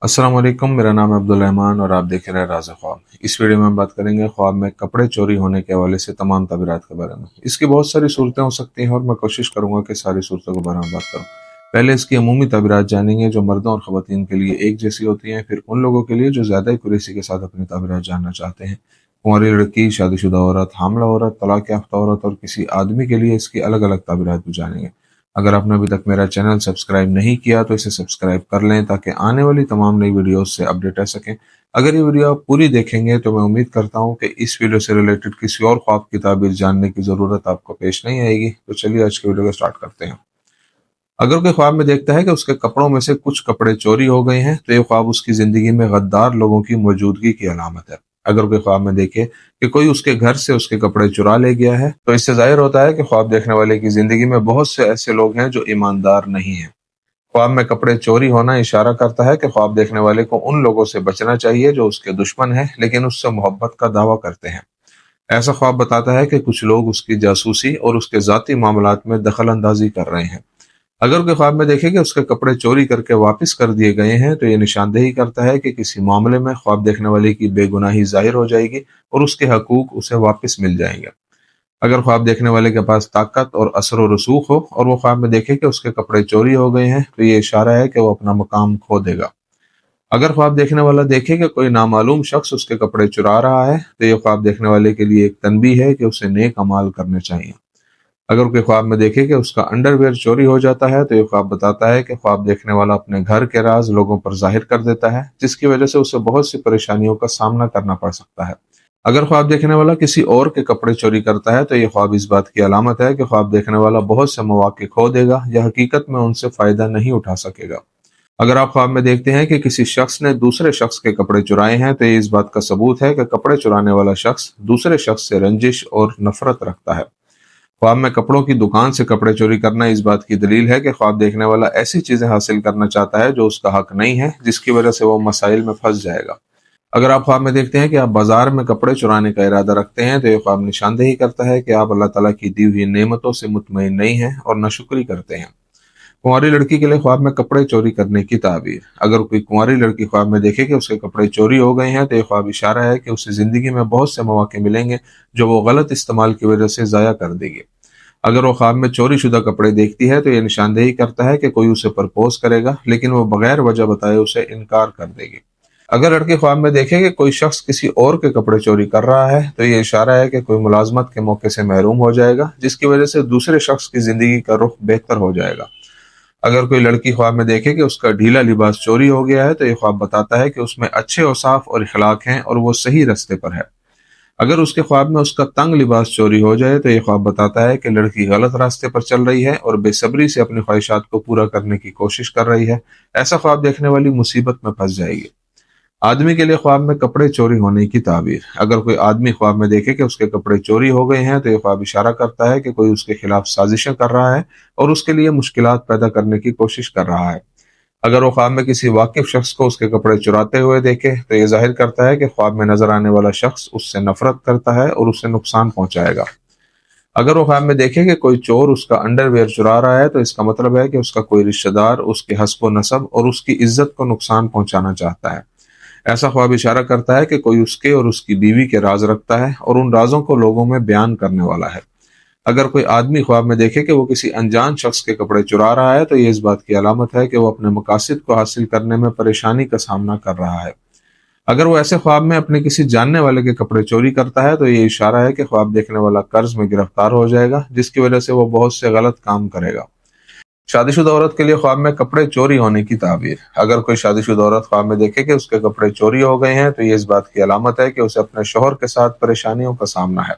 अस्सलाम वालेकुम। मेरा नाम है अब्दुल रहमान और आप देख रहे हैं राज़ ख्वाब। इस वीडियो में हम बात करेंगे ख्वाब में कपड़े चोरी होने के हवाले से तमाम तबीरात के बारे में। इसकी बहुत सारी सूरतें हो सकती हैं और मैं कोशिश करूंगा कि सारी सूरतों के बारे में बात करूं। पहले इसकी अमूमी तबीरात जानेंगे जो मर्दों और ख़वातीन के लिए एक जैसी होती हैं, फिर उन लोगों के लिए जो ज़्यादा एक्यूरेसी के साथ अपनी तबीरात जानना चाहते हैं। कुंवारी लड़की, शादीशुदा औरत, हामला औरत, तलाक याफ्ता औरत और किसी आदमी के लिए इसकी अलग अलग तबीरात भी जानेंगे। अगर आपने अभी तक मेरा चैनल सब्सक्राइब नहीं किया तो इसे सब्सक्राइब कर लें ताकि आने वाली तमाम नई वीडियोस से अपडेट रह सकें। अगर ये वीडियो आप पूरी देखेंगे तो मैं उम्मीद करता हूँ कि इस वीडियो से रिलेटेड किसी और ख्वाब की ताबीर जानने की ज़रूरत आपको पेश नहीं आएगी। तो चलिए आज की वीडियो को स्टार्ट करते हैं। अगर कोई ख्वाब में देखता है कि उसके कपड़ों में से कुछ कपड़े चोरी हो गए हैं तो ये ख्वाब उसकी ज़िंदगी में गद्दार लोगों की मौजूदगी की अलामत है। अगर कोई ख्वाब में देखे कि कोई उसके घर से उसके कपड़े चुरा ले गया है तो इससे जाहिर होता है कि ख्वाब देखने वाले की ज़िंदगी में बहुत से ऐसे लोग हैं जो ईमानदार नहीं हैं। ख्वाब में कपड़े चोरी होना इशारा करता है कि ख्वाब देखने वाले को उन लोगों से बचना चाहिए जो उसके दुश्मन हैं लेकिन उससे मोहब्बत का दावा करते हैं। ऐसा ख्वाब बताता है कि कुछ लोग उसकी जासूसी और उसके ज़ाती मामलात में दखल अंदाजी कर रहे हैं। अगर कोई ख्वाब में देखे कि उसके कपड़े चोरी करके वापस कर दिए गए हैं तो ये निशानदेही करता है कि किसी मामले में ख्वाब देखने वाले की बेगुनाही जाहिर हो जाएगी और उसके हकूक उसे वापस मिल जाएंगे। अगर ख्वाब देखने वाले के पास ताकत और असर व रसूख हो और वो ख्वाब में देखे कि उसके कपड़े चोरी हो गए हैं तो ये इशारा है कि वो अपना मकाम खो देगा। अगर ख्वाब देखने वाला देखे कि कोई नामालूम शख्स उसके कपड़े चुरा रहा है तो ये ख्वाब देखने वाले के लिए एक तनबीह है कि उसे नेक अमाल करने चाहिए। अगर कोई ख्वाब में देखे कि उसका अंडरवेयर चोरी हो जाता है तो ये ख्वाब बताता है कि ख्वाब देखने वाला अपने घर के राज लोगों पर जाहिर कर देता है जिसकी वजह से उसे बहुत सी परेशानियों का सामना करना पड़ सकता है। अगर ख्वाब देखने वाला किसी और के कपड़े चोरी करता है तो ये ख्वाब इस बात की अलामत है कि ख्वाब देखने वाला बहुत से मौके खो देगा या हकीकत में उनसे फायदा नहीं उठा सकेगा। अगर आप ख्वाब में देखते हैं कि किसी शख्स ने दूसरे शख्स के कपड़े चुराए हैं तो ये इस बात का सबूत है कि कपड़े चुराने वाला शख्स दूसरे शख्स से रंजिश और नफरत रखता है। ख्वाब में कपड़ों की दुकान से कपड़े चोरी करना इस बात की दलील है कि ख्वाब देखने वाला ऐसी चीजें हासिल करना चाहता है जो उसका हक नहीं है, जिसकी वजह से वो मसाइल में फंस जाएगा। अगर आप ख्वाब में देखते हैं कि आप बाजार में कपड़े चुराने का इरादा रखते हैं तो ये ख्वाब निशानदेही करता है कि आप अल्लाह ताला की दी हुई नेमतों से मुतमईन नहीं हैं और नाशुक्री करते हैं। कुंवारी लड़की के लिए ख्वाब में कपड़े चोरी करने की ताबीर। अगर कोई कुंवारी लड़की ख्वाब में देखे कि उसके कपड़े चोरी हो गए हैं तो ये ख्वाब इशारा है कि उसे जिंदगी में बहुत से मौके मिलेंगे जो वो गलत इस्तेमाल की वजह से ज़ाया कर देगी। अगर वो ख्वाब में चोरी शुदा कपड़े देखती है तो ये निशानदेही करता है कि कोई उसे प्रपोज करेगा लेकिन वो बगैर वजह बताए उसे इनकार कर देगी। अगर लड़के ख्वाब में देखे कि कोई शख्स किसी और के कपड़े चोरी कर रहा है तो ये इशारा है कि कोई मुलाजमत के मौके से महरूम हो जाएगा जिसकी वजह से दूसरे शख्स की जिंदगी का रुख बेहतर हो जाएगा। अगर कोई लड़की ख्वाब में देखे कि उसका ढीला लिबास चोरी हो गया है तो ये ख्वाब बताता है कि उसमें अच्छे औसाफ और इखलाक हैं और वो सही रास्ते पर है। अगर उसके ख्वाब में उसका तंग लिबास चोरी हो जाए तो ये ख्वाब बताता है कि लड़की गलत रास्ते पर चल रही है और बेसब्री से अपनी ख्वाहिशात को पूरा करने की कोशिश कर रही है। ऐसा ख्वाब देखने वाली मुसीबत में फंस जाएगी। आदमी के लिए ख्वाब में कपड़े चोरी होने की ताबीर। अगर कोई आदमी ख्वाब में देखे कि उसके कपड़े चोरी हो गए हैं तो ये ख्वाब इशारा करता है कि कोई उसके खिलाफ साजिशें कर रहा है और उसके लिए मुश्किलात पैदा करने की कोशिश कर रहा है। अगर वो ख्वाब में किसी वाकिफ शख्स को उसके कपड़े चुराते हुए देखे तो ये जाहिर करता है कि ख्वाब में नजर आने वाला शख्स उससे नफरत करता है और उससे नुकसान पहुंचाएगा। अगर वो ख्वाब में देखे कि कोई चोर उसका अंडरवेयर चुरा रहा है तो इसका मतलब है कि उसका कोई रिश्तेदार उसके हस्ब नसब और उसकी इज्जत को नुकसान पहुंचाना चाहता है। ऐसा ख्वाब इशारा करता है कि कोई उसके और उसकी बीवी के राज रखता है और उन राजों को लोगों में बयान करने वाला है। अगर कोई आदमी ख्वाब में देखे कि वो किसी अनजान शख्स के कपड़े चुरा रहा है तो ये इस बात की अलामत है कि वो अपने मकासद को हासिल करने में परेशानी का सामना कर रहा है। अगर वो ऐसे ख्वाब में अपने किसी जानने वाले के कपड़े चोरी करता है तो ये इशारा है कि ख्वाब देखने वाला कर्ज में गिरफ्तार हो जाएगा जिसकी वजह से वो बहुत से गलत काम करेगा। शादीशुदा औरत के लिए ख्वाब में कपड़े चोरी होने की ताबीर। अगर कोई शादीशुदा औरत ख्वाब में देखे कि उसके कपड़े चोरी हो गए हैं तो ये इस बात की अलामत है कि उसे अपने शोहर के साथ परेशानियों का सामना है।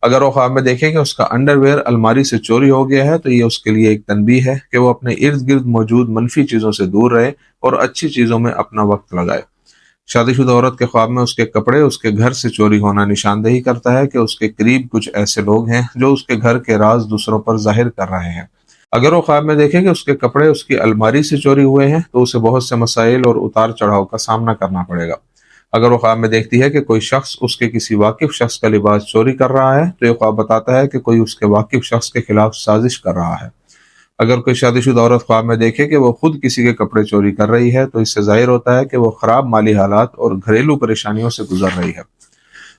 अगर वो ख्वाब में देखे कि उसका अंडरवेयर अलमारी से चोरी हो गया है तो ये उसके लिए एक तनबीह है कि वो अपने इर्द गिर्द मौजूद मनफी चीजों से दूर रहे और अच्छी चीजों में अपना वक्त लगाए। शादीशुदा औरत के ख्वाब में उसके कपड़े उसके घर से चोरी होना निशानदेही करता है कि उसके करीब कुछ ऐसे लोग हैं जो उसके घर के राज दूसरों पर जाहिर कर रहे हैं। अगर वो ख्वाब में देखे कि उसके कपड़े उसकी अलमारी से चोरी हुए हैं तो उसे बहुत से मसाइल और उतार चढ़ाव का सामना करना पड़ेगा। अगर वो ख्वाब में देखती है कि कोई शख्स उसके किसी वाकिफ शख्स का लिबास चोरी कर रहा है तो ये ख्वाब बताता है कि कोई उसके वाकिफ शख्स के खिलाफ साजिश कर रहा है। अगर कोई शादीशुदा औरत ख्वाब में देखे कि वो खुद किसी के कपड़े चोरी कर रही है तो इससे जाहिर होता है कि वो खराब माली हालात और घरेलू परेशानियों से गुजर रही है।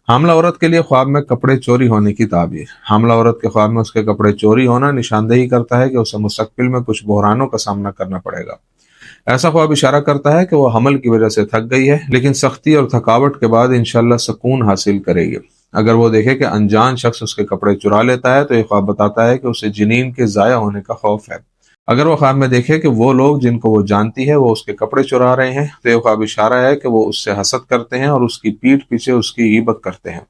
हामला औरत के लिए ख्वाब में कपड़े चोरी होने की ताबीर। हामला औरत के ख्वाब में उसके कपड़े चोरी होना निशानदेही करता है कि उसे मुस्तकबिल में कुछ बहरानों का सामना करना पड़ेगा। ऐसा ख्वाब इशारा करता है कि वो हमल की वजह से थक गई है, लेकिन सख्ती और थकावट के बाद इंशाल्लाह सुकून हासिल करेगी। अगर वो देखे कि अनजान शख्स उसके कपड़े चुरा लेता है तो ये ख्वाब बताता है कि उसे जिनीन के जाया होने का खौफ है। अगर वो ख्वाब में देखे कि वो लोग जिनको वो जानती है वो उसके कपड़े चुरा रहे हैं तो ये ख्वाब इशारा है कि वो उससे हसद करते हैं और उसकी पीठ पीछे उसकी गीबत करते हैं।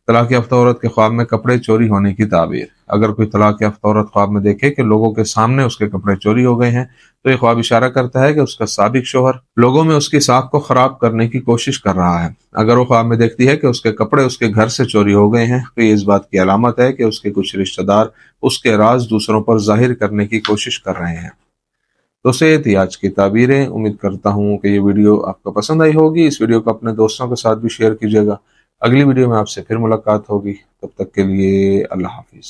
तलाक याफ्ता औरत के ख्वाब में कपड़े चोरी होने की ताबीर। अगर कोई तलाक याफ्ता औरत ख्वाब में देखे कि लोगों के सामने उसके कपड़े चोरी हो गए हैं तो ये ख्वाब इशारा करता है कि उसका साबिक शोहर लोगों में उसकी साख को खराब करने की कोशिश कर रहा है। अगर वो ख्वाब में देखती है कि उसके कपड़े उसके घर से चोरी हो गए हैं तो ये इस बात की अलामत है कि उसके कुछ रिश्तेदार उसके राज दूसरों पर जाहिर करने की कोशिश कर रहे हैं। दोस्तों ये थी आज की ताबीरें। उम्मीद करता हूँ कि ये वीडियो आपको पसंद आई होगी। इस वीडियो को अपने दोस्तों के साथ भी शेयर कीजिएगा। अगली वीडियो में आपसे फिर मुलाकात होगी। तब तक के लिए अल्लाह हाफिज।